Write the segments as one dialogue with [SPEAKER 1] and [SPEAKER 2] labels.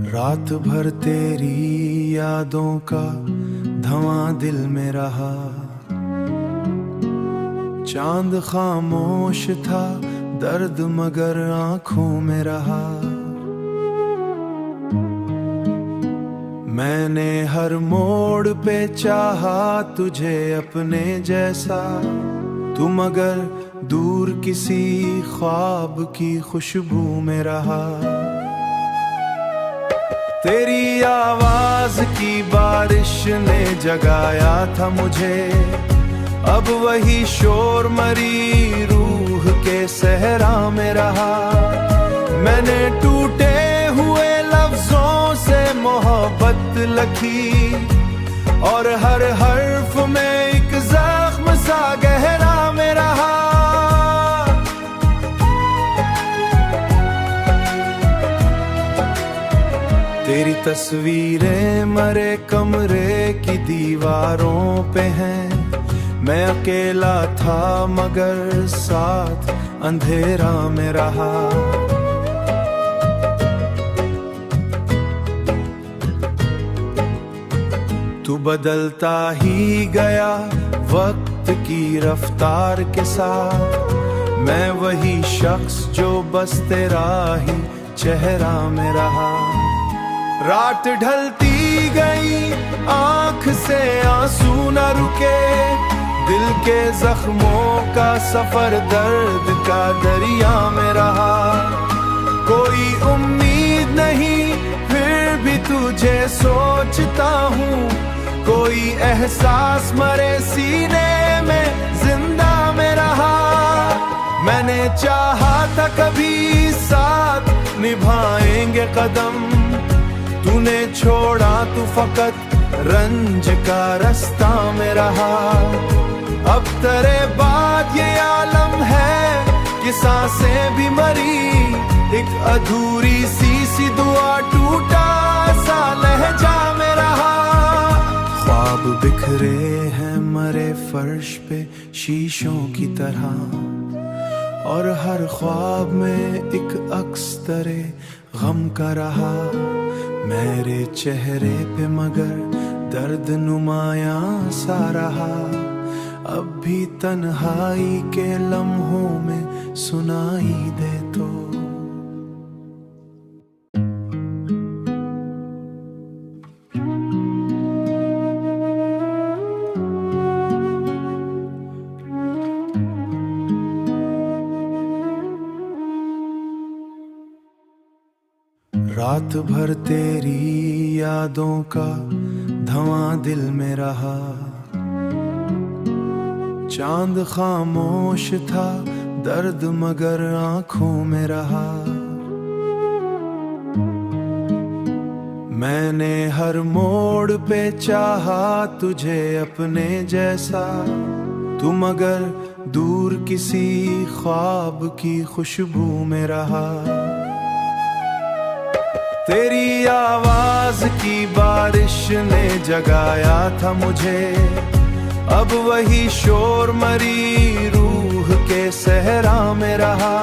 [SPEAKER 1] रात भर तेरी यादों का धवां दिल में रहा। चांद खामोश था, दर्द मगर आंखों में रहा। मैंने हर मोड़ पे चाहा तुझे अपने जैसा, तू मगर दूर किसी ख्वाब की खुशबू में रहा। तेरी आवाज की बारिश ने जगाया था मुझे, अब वही शोर मरी रूह के सहरा में रहा। मैंने टूटे हुए लफ्जों से मोहब्बत लिखी, और हर हर्फ में एक जख्म सा गहरा में रहा। तेरी तस्वीरें मरे कमरे की दीवारों पे हैं। मैं अकेला था मगर साथ अंधेरा में रहा। तू बदलता ही गया वक्त की रफ्तार के साथ। मैं वही शख्स जो बस तेरा ही चेहरा में रहा। रात ढलती गई, आंख से आंसू न रुके। दिल के जख्मों का सफर दर्द का दरिया में रहा। कोई उम्मीद नहीं फिर भी तुझे सोचता हूँ। कोई एहसास मरे सीने में जिंदा में रहा। मैंने चाहा था कभी साथ निभाएंगे कदम, तूने छोड़ा तू फकत रंज का रास्ता में रहा। अब तेरे बाद ये आलम है कि सांसें भी मरी। एक अधूरी सी दुआ टूटा सा लहजा में रहा। ख्वाब बिखरे हैं मरे फर्श पे शीशों की तरह, और हर ख्वाब में एक अक्स तेरे गम का रहा। मेरे चेहरे पे मगर दर्द नुमायां सा रहा। अब भी तन्हाई के लम्हों में सुनाई दे तो। रात भर तेरी यादों का धवां दिल में रहा। चांद खामोश था, दर्द मगर आंखों में रहा। मैंने हर मोड़ पे चाहा तुझे अपने जैसा, तू मगर दूर किसी ख्वाब की खुशबू में रहा। तेरी आवाज की बारिश ने जगाया था मुझे, अब वही शोर मरी रूह के सहरा में रहा।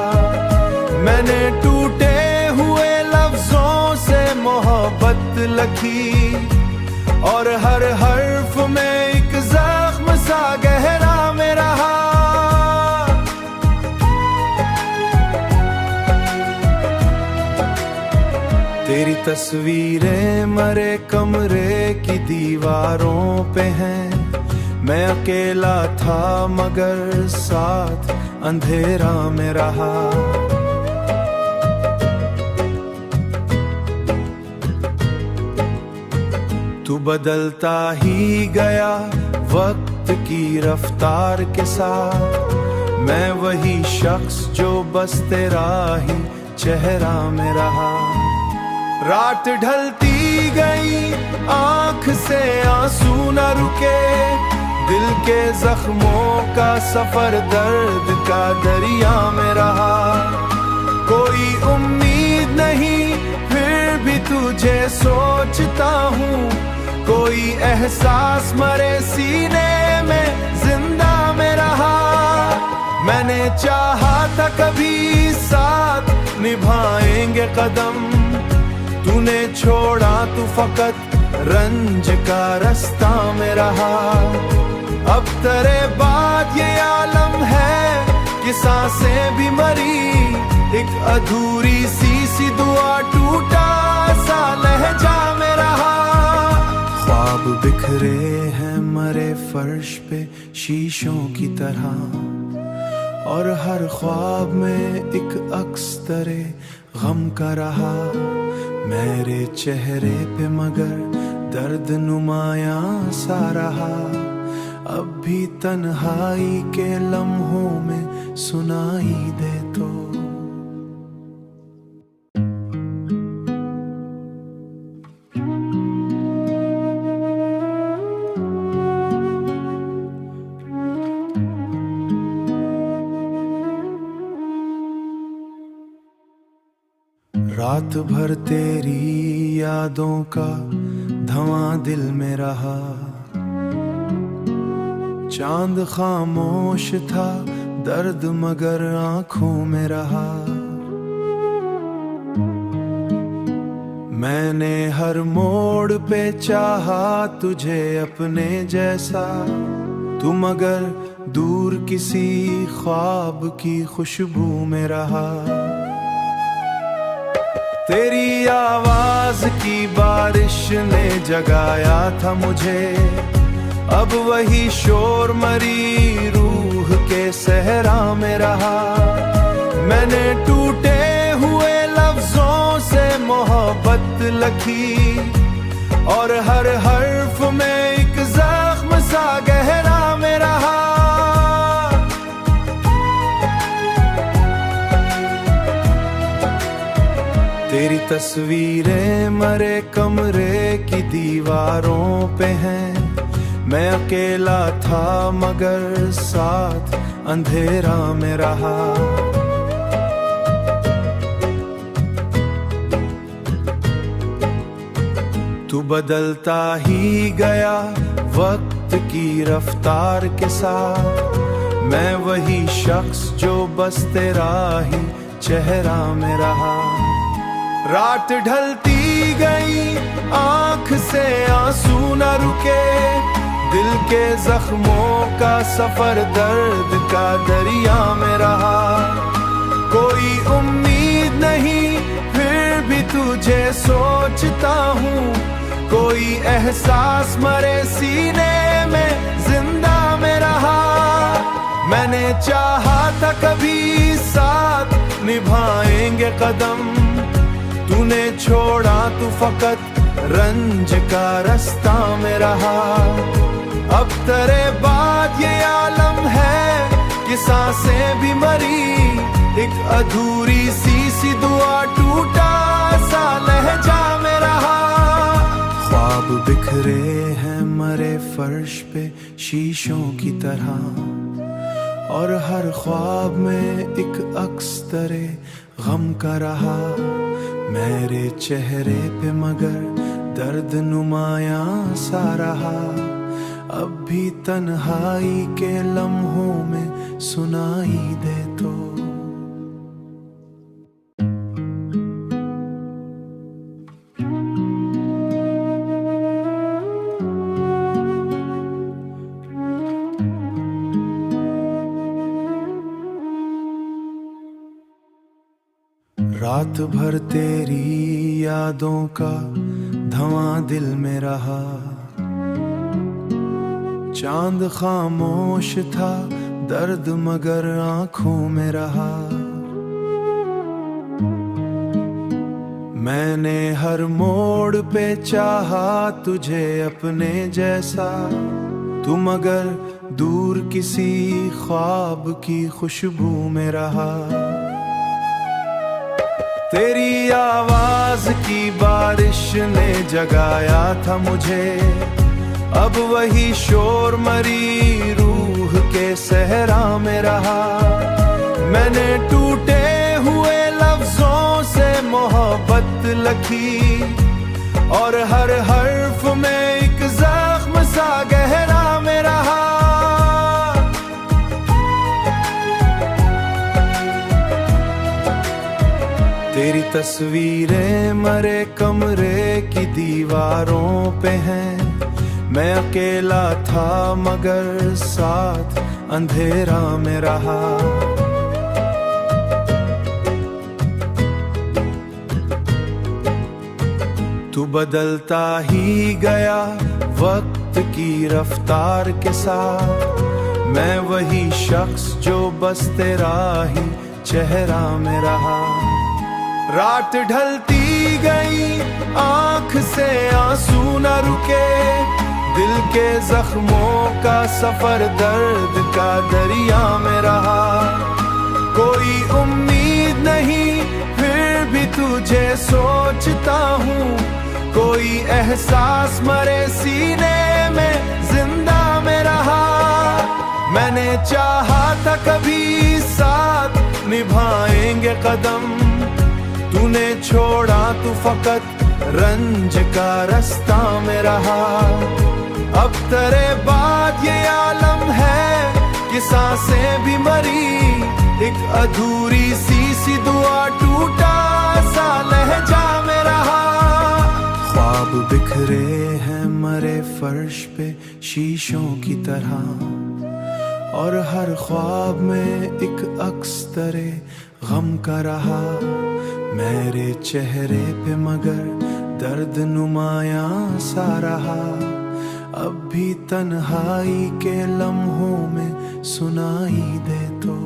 [SPEAKER 1] मैंने टूटे हुए लफ्जों से मोहब्बत लिखी, और हर हर्फ में एक जख्म सा गहरा में रहा। तेरी तस्वीरें मरे कमरे की दीवारों पे हैं। मैं अकेला था मगर साथ अंधेरा में रहा। तू बदलता ही गया वक्त की रफ्तार के साथ। मैं वही शख्स जो बस तेरा ही चेहरा में रहा। रात ढलती गई, आंख से आंसू न रुके। दिल के जख्मों का सफर दर्द का दरिया में रहा। कोई उम्मीद नहीं फिर भी तुझे सोचता हूँ। कोई एहसास मरे सीने में जिंदा में रहा। मैंने चाहा था कभी साथ निभाएंगे कदम, तूने तूने छोड़ा तू फकत रंज का रास्ता में रहा। अब तेरे बाद ये आलम है कि सांसें भी मरी, एक अधूरी सी दुआ टूटा सा लहजा में रहा। ख्वाब बिखरे हैं मरे फर्श पे शीशों की तरह, और हर ख्वाब में एक अक्स तरे गम का रहा। मेरे चेहरे पे मगर दर्द नुमायां सा रहा, अब भी तन्हाई के लम्हों में सुनाई दे तो। रात भर तेरी यादों का धवां दिल में रहा, चांद खामोश था दर्द मगर आंखों में रहा। मैंने हर मोड़ पे चाहा तुझे अपने जैसा, तू मगर दूर किसी ख्वाब की खुशबू में रहा। तेरी आवाज की बारिश ने जगाया था मुझे, अब वही शोर मरी रूह के सहरा में रहा। मैंने टूटे हुए लफ्जों से मोहब्बत लिखी, और हर हर्फ में एक जख्म सा गहरा में रहा। तेरी तस्वीरें मरे कमरे की दीवारों पे हैं, मैं अकेला था मगर साथ अंधेरा में रहा। तू बदलता ही गया वक्त की रफ्तार के साथ, मैं वही शख्स जो बस तेरा ही चेहरा में रहा। रात ढलती गई आंख से आंसू न रुके, दिल के जख्मों का सफर दर्द का दरिया में रहा। कोई उम्मीद नहीं फिर भी तुझे सोचता हूँ, कोई एहसास मरे सीने में जिंदा में रहा। मैंने चाहा था कभी साथ निभाएंगे कदम, तूने छोड़ा तू फकत रंज का रास्ता में रहा। अब तेरे बाद ये आलम है कि सांसें भी मरी, एक अधूरी सी दुआ टूटा सा लहजा में रहा। ख्वाब बिखरे हैं मरे फर्श पे शीशों की तरह, और हर ख्वाब में एक अक्स तरे गम का रहा। मेरे चेहरे पे मगर दर्द नुमायां सा रहा, अब भी तन्हाई के लम्हों में सुनाई दे तो। रात भर तेरी यादों का धवां दिल में रहा, चांद खामोश था दर्द मगर आंखों में रहा। मैंने हर मोड़ पे चाहा तुझे अपने जैसा, तू मगर दूर किसी ख्वाब की खुशबू में रहा। तेरी आवाज की बारिश ने जगाया था मुझे, अब वही शोर मरी रूह के सहरा में रहा। मैंने टूटे हुए लफ्जों से मोहब्बत लिखी, और हर हर्फ में एक जख्म सा गहरा में रहा। तेरी तस्वीरें मरे कमरे की दीवारों पे हैं। मैं अकेला था मगर साथ अंधेरा में रहा। तू बदलता ही गया वक्त की रफ्तार के साथ। मैं वही शख्स जो बस तेरा ही चेहरा में रहा। रात ढलती गई आंख से आंसू न रुके। दिल के जख्मों का सफर दर्द का दरिया में रहा। कोई उम्मीद नहीं फिर भी तुझे सोचता हूँ। कोई एहसास मरे सीने में जिंदा में रहा। मैंने चाहा था कभी साथ निभाएंगे कदम। तूने छोड़ा तू फकत रंज का रास्ता में रहा। अब तेरे बाद ये आलम है कि सांसें भी मरी। एक अधूरी सी दुआ टूटा सा लहजा में रहा। ख्वाब बिखरे हैं मरे फर्श पे शीशों की तरह। और हर ख्वाब में एक अक्स तेरे गम का रहा। मेरे चेहरे पे मगर दर्द नुमायां सा रहा। अब भी तन्हाई के लम्हों में सुनाई दे तो।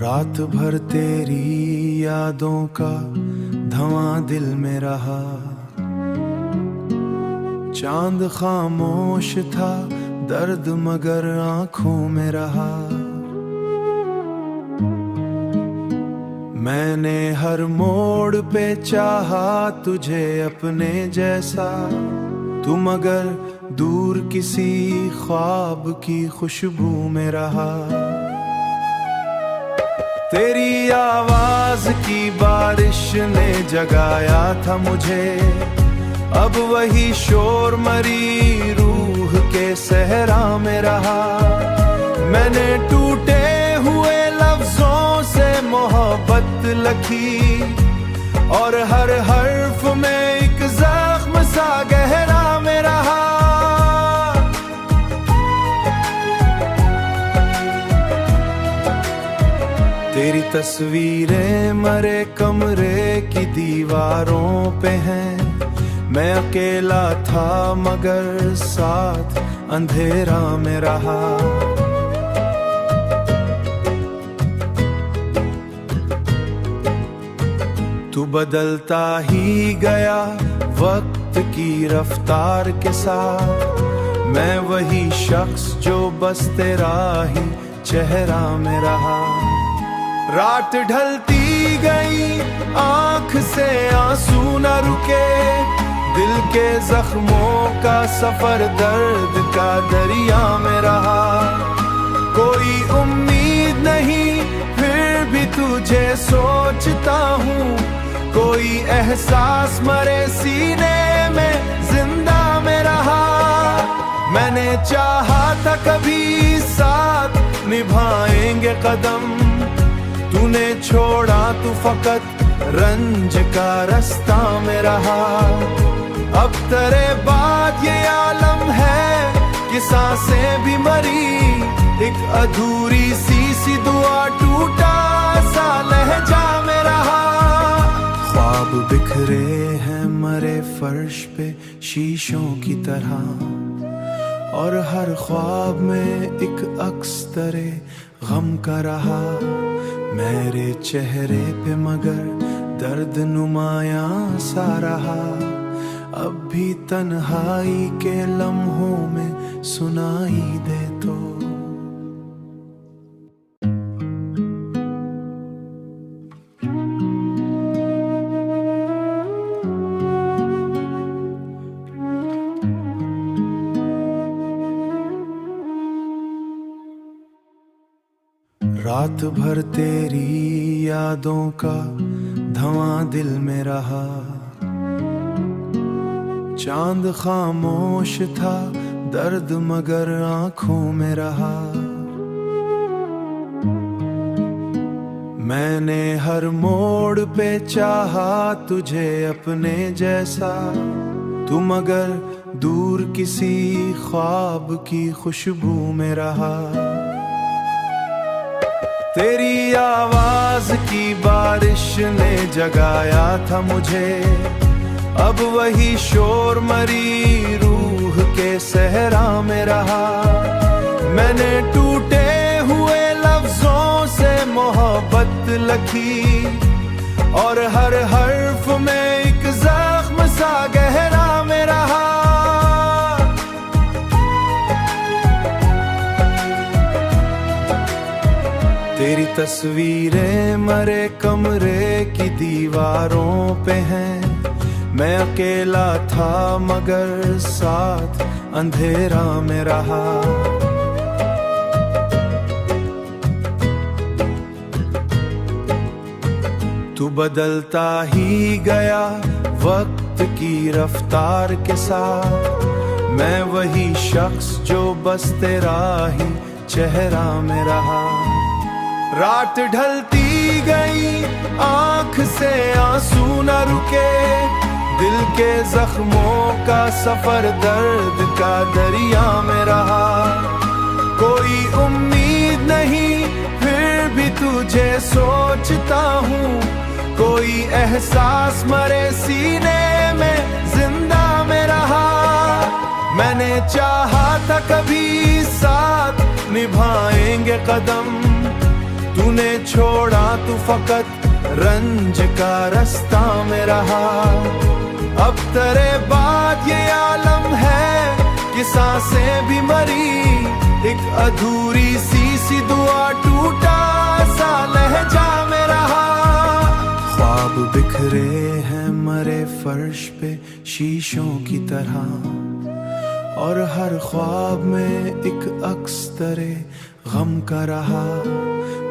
[SPEAKER 1] रात भर तेरी यादों का धवां दिल में रहा। चांद खामोश था दर्द मगर आंखों में रहा। मैंने हर मोड़ पे चाहा तुझे अपने जैसा। तू मगर दूर किसी ख्वाब की खुशबू में रहा। तेरी आवाज की बारिश ने जगाया था मुझे। अब वही शोर मरी रूह के सहरा में रहा। मैंने टूटे हुए लफ्जों से मोहब्बत लिखी। और हर हर्फ में एक जख्म सा गहरा में रहा। तेरी तस्वीरें मरे कमरे की दीवारों पे हैं। मैं अकेला था मगर साथ अंधेरा में रहा। तू बदलता ही गया वक्त की रफ्तार के साथ। मैं वही शख्स जो बस तेरा ही चेहरा में रहा। रात ढलती गई आंख से आंसू न रुके। दिल के जख्मों का सफर दर्द का दरिया में रहा। कोई उम्मीद नहीं फिर भी तुझे सोचता हूँ। कोई एहसास मरे सीने में जिंदा में रहा। मैंने चाहा था कभी साथ निभाएंगे कदम। तूने छोड़ा तू फकत रंज का रास्ता में रहा। अब तेरे बाद ये आलम है कि सांसें भी मरी। एक अधूरी सी दुआ टूटा सा लहजा में रहा। ख्वाब बिखरे हैं मरे फर्श पे शीशों की तरह। और हर ख्वाब में एक अक्स तेरे गम का रहा। मेरे चेहरे पे मगर दर्द नुमायां सा रहा। अब भी तन्हाई के लम्हों में सुनाई दे तो। रात भर तेरी यादों का धवां दिल में रहा। चांद खामोश था, दर्द मगर आंखों में रहा। मैंने हर मोड़ पे चाहा तुझे अपने जैसा, तू मगर दूर किसी ख्वाब की खुशबू में रहा। तेरी आवाज की बारिश ने जगाया था मुझे, अब वही शोर मरी रूह के सहरा में रहा। मैंने टूटे हुए लफ्जों से मोहब्बत लिखी, और हर हर्फ में एक जख्म सा गहरा में रहा। तेरी तस्वीरें मरे कमरे की दीवारों पे हैं। मैं अकेला था मगर साथ अंधेरा में रहा। तू बदलता ही गया वक्त की रफ्तार के साथ। मैं वही शख्स जो बस तेरा ही चेहरा में रहा। रात ढलती गई, आंख से आंसू न रुके। दिल के जख्मों का सफर दर्द का दरिया में रहा। कोई उम्मीद नहीं फिर भी तुझे सोचता हूँ। कोई एहसास मरे सीने में जिंदा में रहा। मैंने चाहा था कभी साथ निभाएंगे कदम, तूने छोड़ा तू फकत रंज का रास्ता में रहा। अब तेरे बाद ये आलम है कि सांसें भी मरी। एक अधूरी सी दुआ टूटा सा लहजा में रहा। ख्वाब बिखरे हैं मरे फर्श पे शीशों की तरह, और हर ख्वाब में एक अक्स तेरे गम का रहा।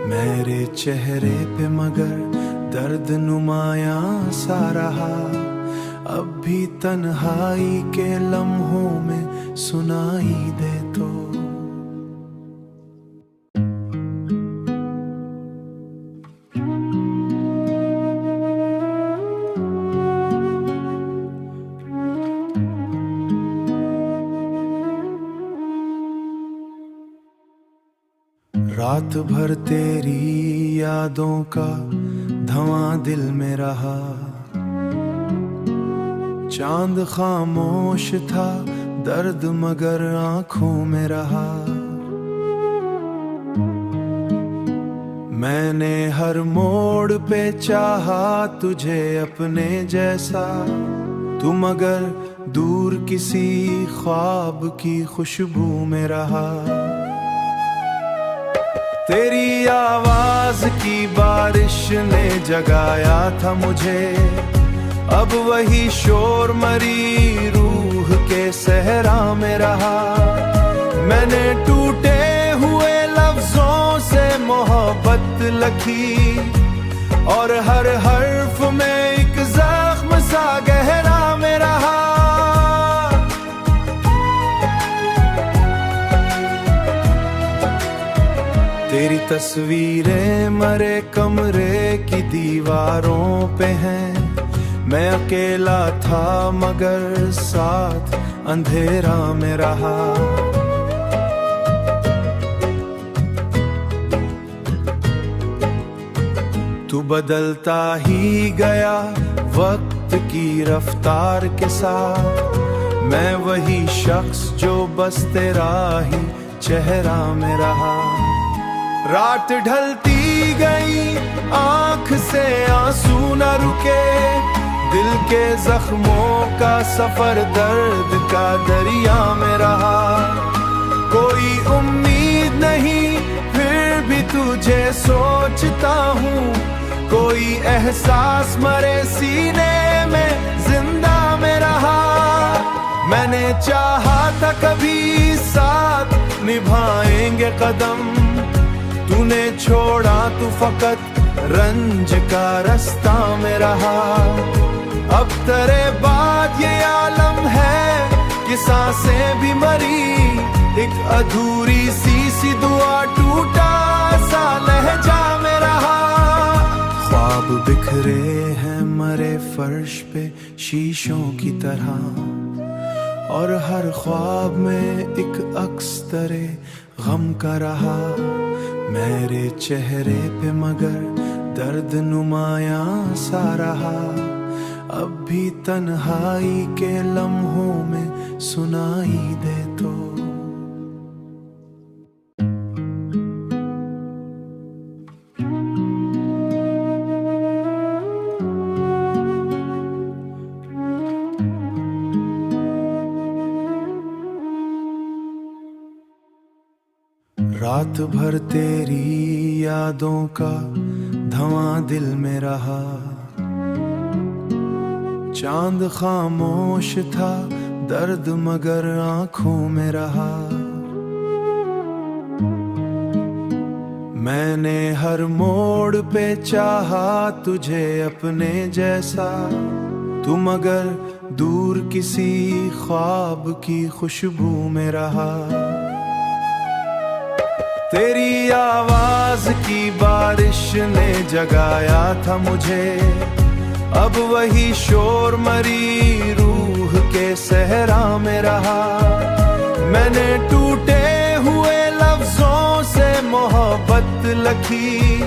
[SPEAKER 1] मेरे चेहरे पे मगर दर्द नुमायां सा रहा। अब भी तन्हाई के लम्हों में सुनाई दे तो। रात भर तेरी यादों का धवां दिल में रहा। चांद खामोश था, दर्द मगर आंखों में रहा। मैंने हर मोड़ पे चाहा तुझे अपने जैसा, तू मगर दूर किसी ख्वाब की खुशबू में रहा। तेरी आवाज की बारिश ने जगाया था मुझे, अब वही शोर मरी रूह के सहरा में रहा। मैंने टूटे हुए लफ्जों से मोहब्बत लिखी, और हर हर्फ में एक जख्म सा गहरा में रहा। तेरी तस्वीरें मरे कमरे की दीवारों पे हैं। मैं अकेला था मगर साथ अंधेरा में रहा। तू बदलता ही गया वक्त की रफ्तार के साथ। मैं वही शख्स जो बस तेरा ही चेहरा में रहा। रात ढलती गई, आंख से आंसू न रुके। दिल के जख्मों का सफर दर्द का दरिया में रहा। कोई उम्मीद नहीं फिर भी तुझे सोचता हूँ। कोई एहसास मरे सीने में जिंदा में रहा। मैंने चाहा था कभी साथ निभाएंगे कदम, तूने छोड़ा तू फकत रंज का रास्ता में रहा। अब तेरे बाद ये आलम है कि सांसें भी मरी, एक अधूरी सी दुआ टूटा सा लहजा में रहा। ख्वाब बिखरे हैं मरे फर्श पे शीशों की तरह, और हर ख्वाब में एक अक्स तेरे गम का रहा। मेरे चेहरे पे मगर दर्द नुमायां सा रहा, अब भी तन्हाई के लम्हों में सुनाई दे तो। रात भर तेरी यादों का धवां दिल में रहा, चांद खामोश था दर्द मगर आंखों में रहा। मैंने हर मोड़ पे चाहा तुझे अपने जैसा, तू मगर दूर किसी ख्वाब की खुशबू में रहा। तेरी आवाज की बारिश ने जगाया था मुझे, अब वही शोर मरी रूह के सहरा में रहा। मैंने टूटे हुए लफ्जों से मोहब्बत लिखी,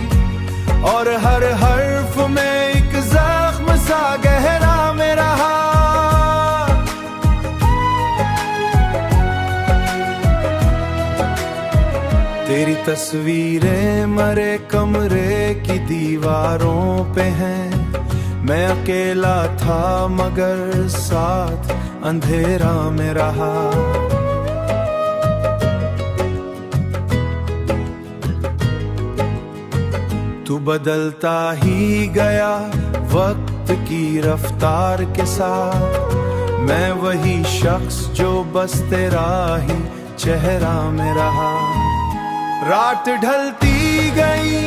[SPEAKER 1] और हर हर्फ में एक जख्म सा गहरा में रहा। तेरी तस्वीरें मरे कमरे की दीवारों पे हैं, मैं अकेला था मगर साथ अंधेरा में रहा। तू बदलता ही गया वक्त की रफ्तार के साथ, मैं वही शख्स जो बस तेरा ही चेहरा में रहा। रात ढलती गई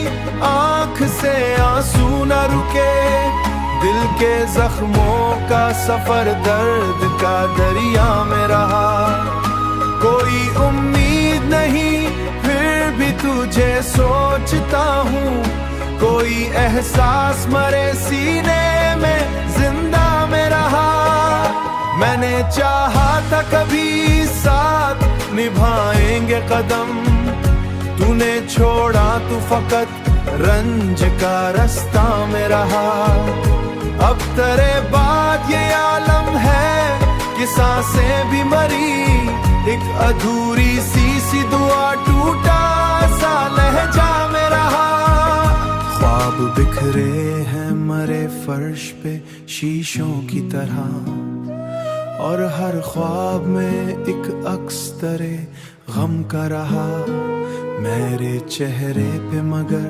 [SPEAKER 1] आंख से आंसू न रुके, दिल के जख्मों का सफर दर्द का दरिया में रहा। कोई उम्मीद नहीं फिर भी तुझे सोचता हूँ, कोई एहसास मरे सीने में जिंदा में रहा। मैंने चाहा था कभी साथ निभाएंगे कदम, तूने छोड़ा तू फकत रंज का रास्ता में रहा। अब तेरे बाद ये आलम है कि सांसें भी मरी, एक अधूरी सी दुआ टूटा सा लहजा में रहा। ख्वाब बिखरे हैं मरे फर्श पे शीशों की तरह, और हर ख्वाब में एक अक्स तेरे गम का रहा। मेरे चेहरे पे मगर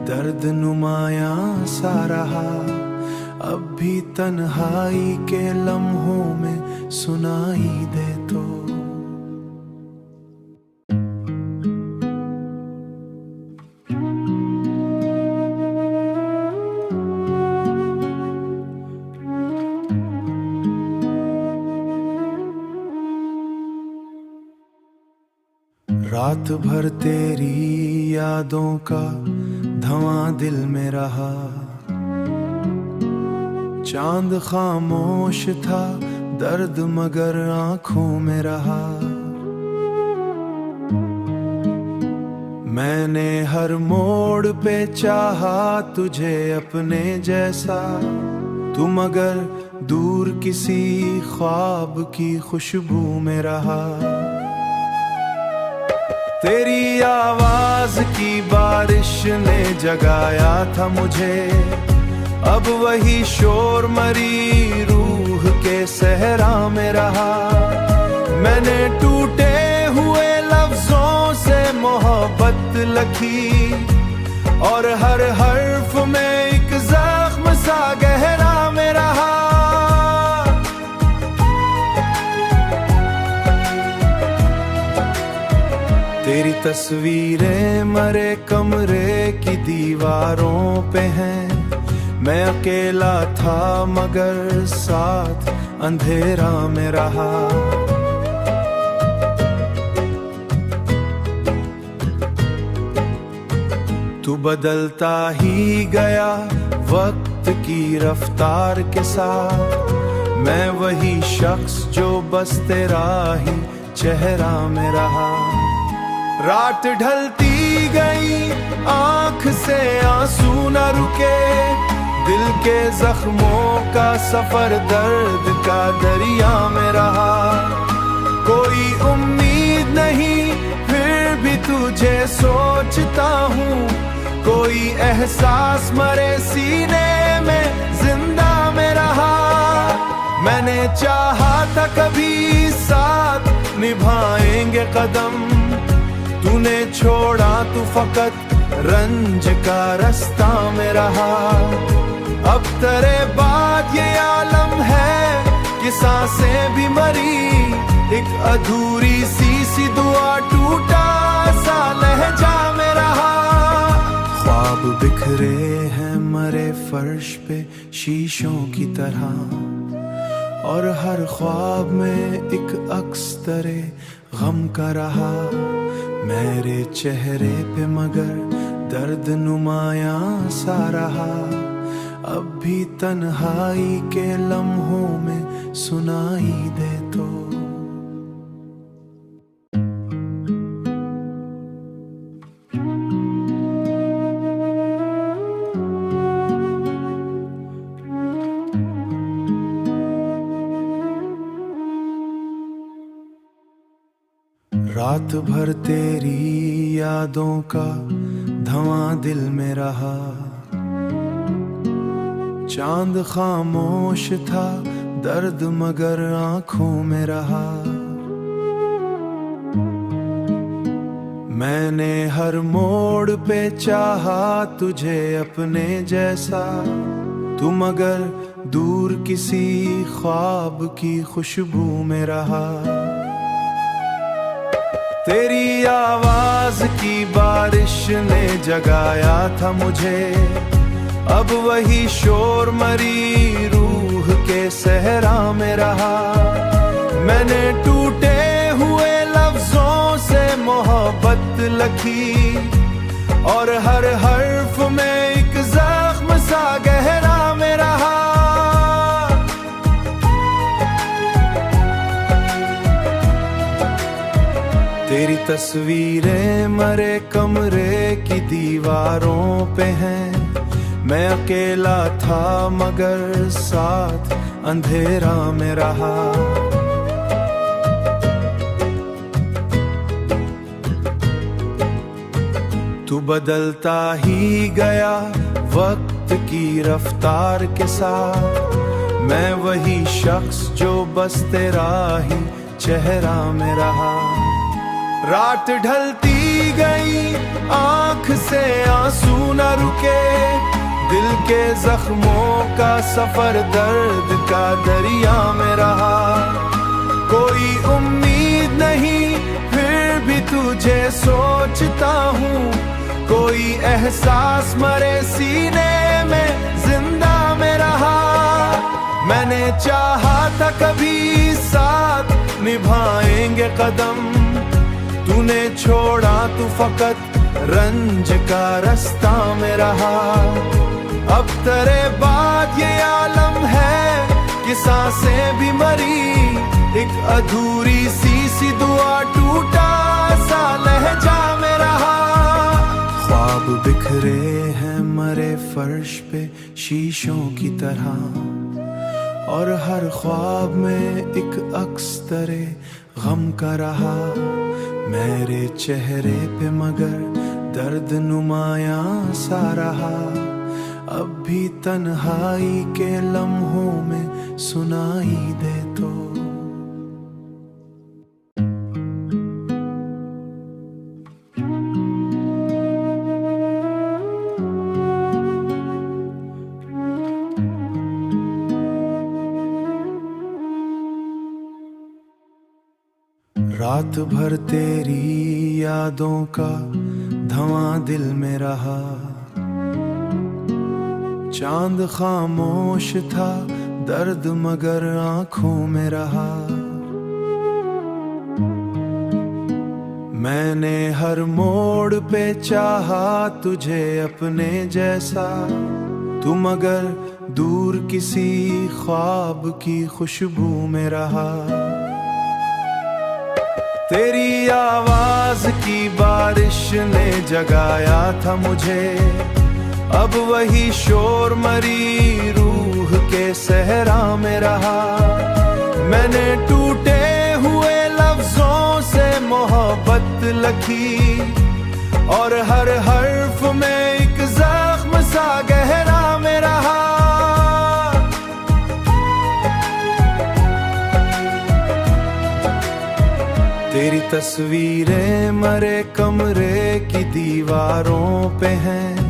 [SPEAKER 1] दर्द नुमायां सा रहा, अब भी तन्हाई के लम्हों में सुनाई दे तो। रात भर तेरी यादों का धवां दिल में रहा, चांद खामोश था दर्द मगर आंखों में रहा। मैंने हर मोड़ पे चाहा तुझे अपने जैसा, तू मगर दूर किसी ख्वाब की खुशबू में रहा। तेरी आवाज की बारिश ने जगाया था मुझे, अब वही शोर मरी रूह के सहरा में रहा। मैंने टूटे हुए लफ्जों से मोहब्बत लिखी, और हर हर्फ में एक जख्म सा गहरा में रहा। तेरी तस्वीरें मरे कमरे की दीवारों पे हैं। मैं अकेला था मगर साथ अंधेरा में रहा। तू बदलता ही गया वक्त की रफ्तार के साथ। मैं वही शख्स जो बस तेरा ही चेहरा में रहा। रात ढलती गई आंख से आंसू न रुके। दिल के जख्मों का सफर दर्द का दरिया में रहा। कोई उम्मीद नहीं फिर भी तुझे सोचता हूँ। कोई एहसास मरे सीने में जिंदा में रहा। मैंने चाहा था कभी साथ निभाएंगे कदम। तूने छोड़ा तू फकत रंज का रास्ता में रहा। अब तेरे बाद ये आलम है कि सांसें भी मरी। एक अधूरी सी दुआ टूटा सा लहजा में रहा। ख्वाब बिखरे हैं मरे फर्श पे शीशों की तरह। और हर ख्वाब में एक अक्स तेरे गम का रहा। मेरे चेहरे पे मगर दर्द नुमायां सा रहा। अब भी तन्हाई के लम्हों में सुनाई दे तो। रात भर तेरी यादों का धुआं दिल में रहा। चांद खामोश था दर्द मगर आंखों में रहा। मैंने हर मोड़ पे चाहा तुझे अपने जैसा। तू मगर दूर किसी ख्वाब की खुशबू में रहा। तेरी आवाज की बारिश ने जगाया था मुझे। अब वही शोर मरी रूह के सहरा में रहा। मैंने टूटे हुए लफ्जों से मोहब्बत लिखी। और हर हर्फ में एक जख्म सा गहरा में रहा। तेरी तस्वीरें मरे कमरे की दीवारों पे हैं। मैं अकेला था मगर साथ अंधेरा में रहा। तू बदलता ही गया वक्त की रफ्तार के साथ। मैं वही शख्स जो बस तेरा ही चेहरा में रहा। रात ढलती गई आंख से आंसू न रुके। दिल के जख्मों का सफर दर्द का दरिया में रहा। कोई उम्मीद नहीं फिर भी तुझे सोचता हूँ। कोई एहसास मरे सीने में जिंदा में रहा। मैंने चाहा था कभी साथ निभाएंगे कदम। तूने छोड़ा तू फकत रंज का रास्ता में रहा। अब तेरे बाद ये आलम है कि सांसें भी मरी। एक अधूरी सी दुआ टूटा सा लहजा में रहा। ख्वाब बिखरे हैं मरे फर्श पे शीशों की तरह। और हर ख्वाब में एक अक्स तेरे गम का रहा। मेरे चेहरे पे मगर दर्द नुमायां सा रहा। अब भी तन्हाई के लम्हों में सुनाई दे तो। रात भर तेरी यादों का धुआं दिल में रहा। चांद खामोश था, दर्द मगर आंखों में रहा। मैंने हर मोड़ पे चाहा तुझे अपने जैसा, तू मगर दूर किसी ख्वाब की खुशबू में रहा। तेरी आवाज की बारिश ने जगाया था मुझे, अब वही शोर मरी रूह के सहरा में रहा। मैंने टूटे हुए लफ्जों से मोहब्बत लिखी, और हर हर्फ में एक जख्म सा गहरा में रहा। तेरी तस्वीरें मरे कमरे की दीवारों पे हैं,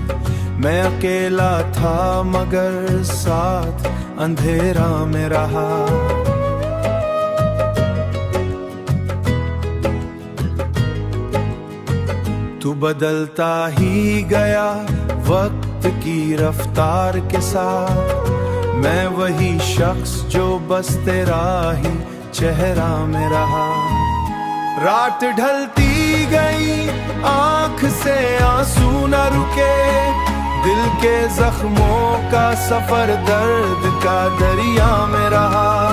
[SPEAKER 1] मैं अकेला था मगर साथ अंधेरा में रहा। तू बदलता ही गया वक्त की रफ्तार के साथ, मैं वही शख्स जो बस तेरा ही चेहरा में रहा। रात ढलती गई, आंख से आंसू न रुके, दिल के जख्मों का सफर दर्द का दरिया में रहा।